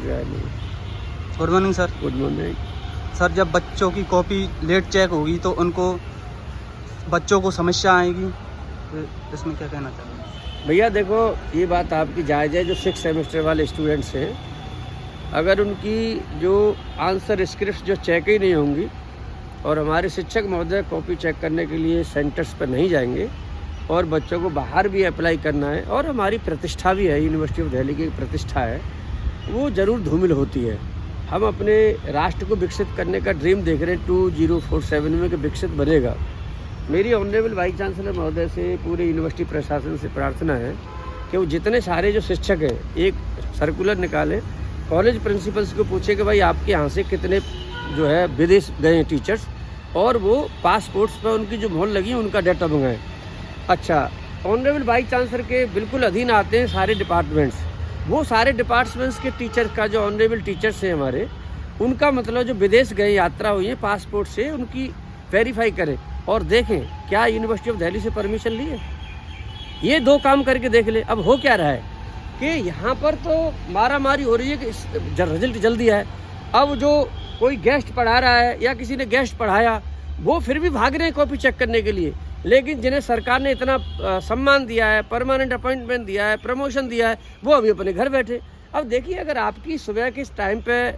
कोई आया नहीं। Good morning sir. Good morning sir, जब बच्चों की कॉपी लेट चेक होगी तो उनको बच्चों को समस्या आएगी, तो इसमें क्या कहना चाहेंगे? भैया देखो, ये बात आपकी जायज़ है। जो 6 सेमेस्टर वाले स्टूडेंट्स हैं, अगर उनकी जो आंसर स्क्रिप्ट जो चेक ही नहीं होंगी और हमारे शिक्षक महोदय कॉपी चेक करने के लिए सेंटर्स पर नहीं जाएंगे और बच्चों को बाहर भी अप्लाई करना है, और हमारी प्रतिष्ठा भी है, यूनिवर्सिटी ऑफ दिल्ली की प्रतिष्ठा है, वो ज़रूर धूमिल होती है। हम अपने राष्ट्र को विकसित करने का ड्रीम देख रहे हैं 2047 में कि विकसित बनेगा। मेरी ऑनरेबल वाइस चांसलर महोदय से, पूरे यूनिवर्सिटी प्रशासन से प्रार्थना है कि वो जितने सारे जो शिक्षक हैं एक सर्कुलर निकालें, कॉलेज प्रिंसिपल्स को पूछे कि भाई आपके यहाँ से कितने जो है विदेश गए टीचर्स, और वो पासपोर्ट्स पर उनकी जो मोहर लगी उनका डाटा मंगाएं। अच्छा, ऑनरेबल वाइस चांसलर के बिल्कुल अधीन आते हैं सारे डिपार्टमेंट्स। वो सारे डिपार्टमेंट्स के टीचर का जो ऑनरेबल टीचर्स हैं हमारे, उनका मतलब जो विदेश गए यात्रा हुई है पासपोर्ट से, उनकी वेरीफाई करें और देखें क्या यूनिवर्सिटी ऑफ दिल्ली से परमिशन ली है। ये 2 काम करके देख ले। अब हो क्या रहा है कि यहाँ पर तो मारा मारी हो रही है कि रिजल्ट जल्दी है। अब जो कोई गेस्ट पढ़ा रहा है या किसी ने गेस्ट पढ़ाया, वो फिर भी भाग रहे हैं कॉपी चेक करने के लिए। लेकिन जिन्हें सरकार ने इतना सम्मान दिया है, परमानेंट अपॉइंटमेंट दिया है, प्रमोशन दिया है, वो अभी अपने घर बैठे। अब देखिए, अगर आपकी सुबह के टाइम पे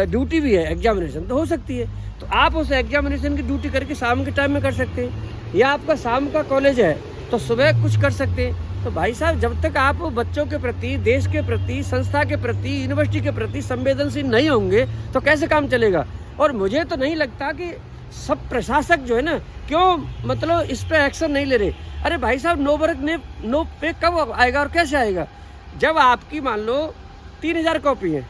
ड्यूटी भी है, एग्जामिनेशन तो हो सकती है, तो आप उस एग्जामिनेशन की ड्यूटी करके शाम के टाइम में कर सकते हैं, या आपका शाम का कॉलेज है तो सुबह कुछ कर सकते हैं। तो भाई साहब, जब तक आप बच्चों के प्रति, देश के प्रति, संस्था के प्रति, यूनिवर्सिटी के प्रति संवेदनशील नहीं होंगे तो कैसे काम चलेगा। और मुझे तो नहीं लगता कि सब प्रशासक जो है ना, क्यों मतलब इस पे एक्शन नहीं ले रहे। अरे भाई साहब, नो वर्क नो पे कब आएगा और कैसे आएगा? जब आपकी मान लो 3000 कॉपी है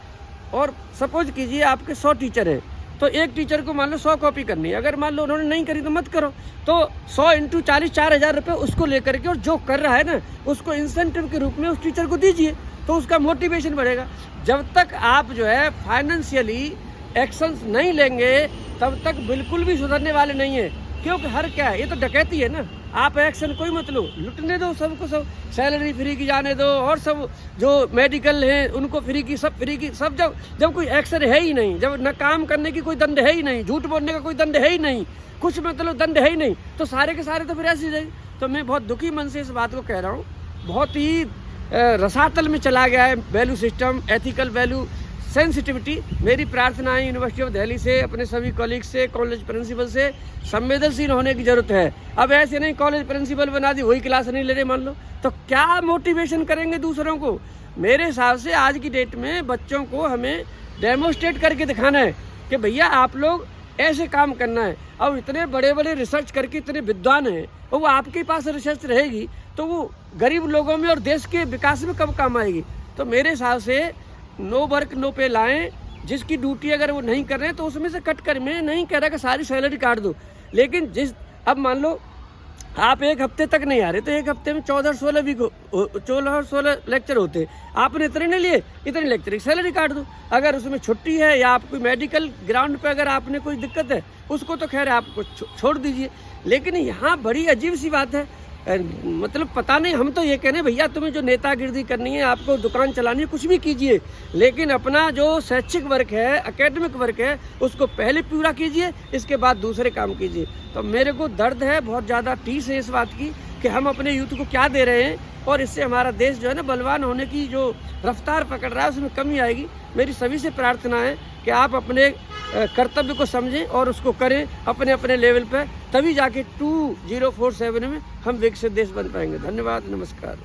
और सपोज कीजिए आपके 100 टीचर हैं, तो एक टीचर को मान लो 100 कॉपी करनी है। अगर मान लो उन्होंने नहीं करी तो मत करो, तो 100 × 40 4000 रुपये उसको लेकर के, और जो कर रहा है ना उसको इंसेंटिव के रूप में उस टीचर को दीजिए, तो उसका मोटिवेशन बढ़ेगा। जब तक आप जो है फाइनेंशियली एक्शंस नहीं लेंगे तब तक बिल्कुल भी सुधरने वाले नहीं है। क्योंकि हर क्या है, ये तो डकैती है ना। आप एक्शन कोई मत लो, लुटने दो सबको, सब सैलरी फ्री की जाने दो, और सब जो मेडिकल है उनको फ्री की, सब फ्री की, सब। जब कोई एक्शन है ही नहीं, जब न काम करने की कोई दंड है ही नहीं, झूठ बोलने का कोई दंड है ही नहीं, कुछ मतलब दंड है ही नहीं, तो सारे के सारे तो फिर ऐसे ही जाएंगे। तो मैं बहुत दुखी मन से इस बात को कह रहा हूँ। बहुत ही रसातल में चला गया है value system, ethical value, sensitivity. मेरी प्रार्थना है यूनिवर्सिटी ऑफ दिल्ली से, अपने सभी कॉलीग से, कॉलेज प्रिंसिपल से, संवेदनशील होने की जरूरत है। अब ऐसे नहीं कॉलेज प्रिंसिपल बना दी, वही क्लास नहीं ले रहे मान लो, तो क्या मोटिवेशन करेंगे दूसरों को? मेरे हिसाब से आज की डेट में बच्चों को हमें डेमोस्ट्रेट करके दिखाना है कि भैया आप लोग ऐसे काम करना है। अब इतने बड़े बड़े रिसर्च करके इतने विद्वान हैं, वो आपके पास रिसर्च रहेगी तो वो गरीब लोगों में और देश के विकास में कब काम आएगी? तो मेरे हिसाब से नो वर्क नो पे लाएं। जिसकी ड्यूटी अगर वो नहीं कर रहे हैं तो उसमें से कट कर, मैं नहीं कह रहा कि सारी सैलरी काट दो, लेकिन अब मान लो आप एक हफ्ते तक नहीं आ रहे तो एक हफ्ते में 14-16 लेक्चर होते, आपने इतने नहीं लिए, इतने लेक्चर की सैलरी काट दो। अगर उसमें छुट्टी है या आप कोई मेडिकल ग्राउंड पे अगर आपने कोई दिक्कत है, उसको तो खैर आपको छोड़ दीजिए। लेकिन यहाँ बड़ी अजीब सी बात है, मतलब पता नहीं, हम तो ये कह रहे हैं भैया तुम्हें जो नेतागिरी करनी है, आपको दुकान चलानी है, कुछ भी कीजिए, लेकिन अपना जो शैक्षिक वर्क है, एकेडमिक वर्क है, उसको पहले पूरा कीजिए, इसके बाद दूसरे काम कीजिए। तो मेरे को दर्द है, बहुत ज़्यादा टीस है इस बात की कि हम अपने यूथ को क्या दे रहे हैं, और इससे हमारा देश जो है ना बलवान होने की जो रफ्तार पकड़ रहा है उसमें कमी आएगी। मेरी सभी से प्रार्थना है कि आप अपने कर्तव्य को समझें और उसको करें अपने अपने लेवल पर, तभी जाके 2047 में हम विकसित देश बन पाएंगे। धन्यवाद, नमस्कार।